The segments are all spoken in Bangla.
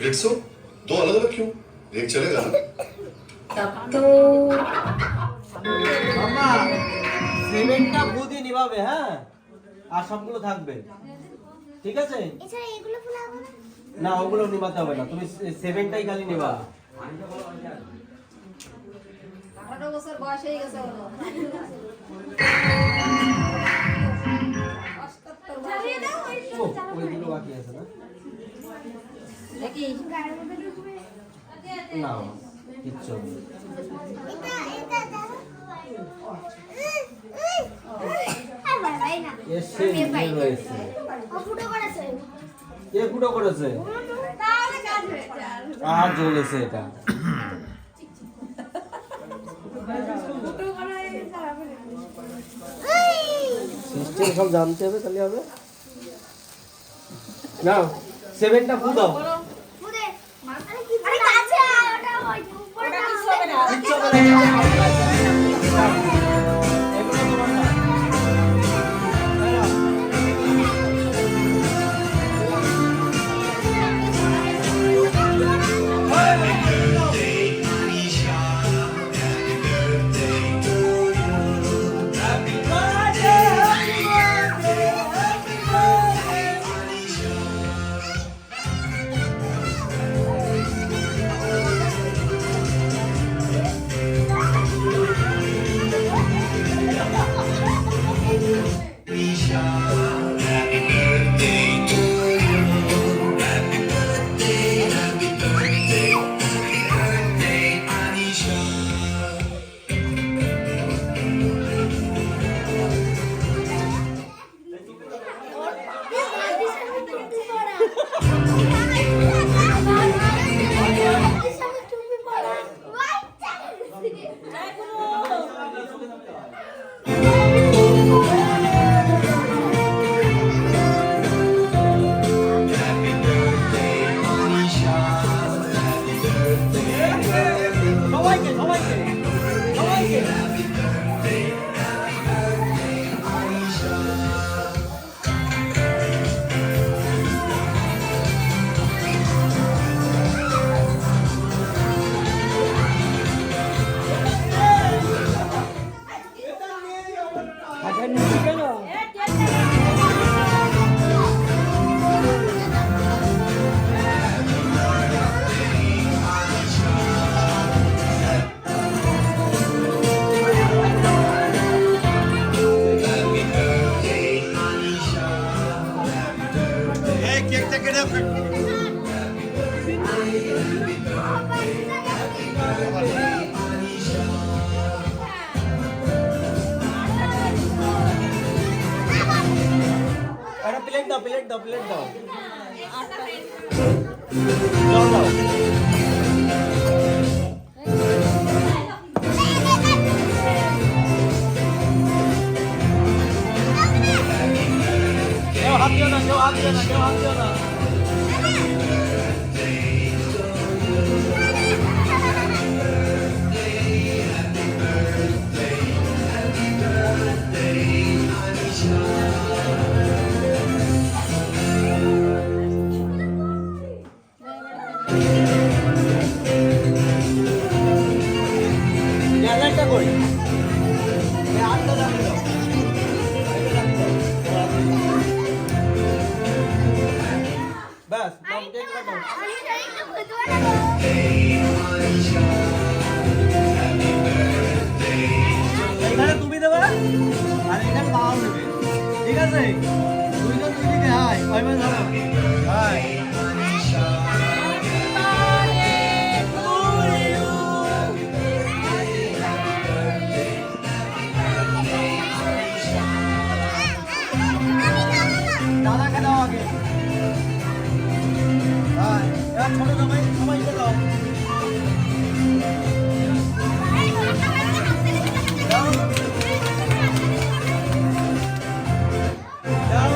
150 दो अलग अलग क्यों? एक चलेगा ना? तब तो মামা সিমেন্টটা বুঝি নিভাবে, হ্যাঁ, আর সবগুলো থাকবে, ঠিক আছে? এছাড়া এগুলো ফুলাবো না। না, ওগুলো নিভাতে হবে না, তুমি সেভেনটাই খালি নিবা। 18 বছর বয়স হয়ে গেছে ওর। জ্বালিয়ে দাও ওই ও, ওইগুলো বাকি আছে না? দেখি গায়ের মধ্যে ঢুকবে। না, কিচ্ছু হবে না। এটা দাও। আর ভাই না। এসে রয়েছে। ও ফুটো করেছে। কে ফুটো করেছে? তাহলে কাজ হয়ে যায়। আর জ্বলেছে এটা। ফুটো করে চালাবে না। সিস্টেম সব জানতে হবে, তাহলে হবে। নাও, সেভেনটা ফু দাও। ফুদে। আরে কি আরে কাছে ওটা ওই উপরটা কিছু হবে না। কিচ্ছু হবে না। এগুলো তোমার না। সবাইকে সবাইকে সবাইকে একটা প্লেট দাও, প্লেট দাও, প্লেট দাও। দাও, দাও। কেউ হাত দিও না, কেউ হাত দিও না, কেউ হাত দিও না। ক্যামেরাটা কই? এই হাতটা রাখো। বাস, নাম টেক লাগাও। আমি তো একটু ফুটো বানাবো। এখানে তুমি দেবে আর এখানে বাবা দেবে, ঠিক আছে? দুইজন দুই দিকে হাই, ভাই ধরো হাই। দাদাকে দাও আগে। হাই, এবার ছোট জামাই সবাইকে দাও। দাও, দাও।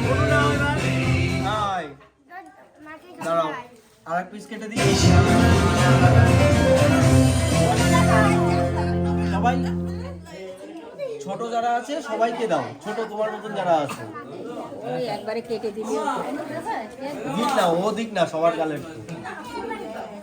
বলো না এবার। হাই, দাঁড়াও, আর এক পিস কেটে দিই। ছোট যারা আছে সবাইকে দাও, ছোট তোমার মতন যারা আছে। ওই একবারে কেটে দিবি। দিক না, ও দিক না, সবার গালে একটু।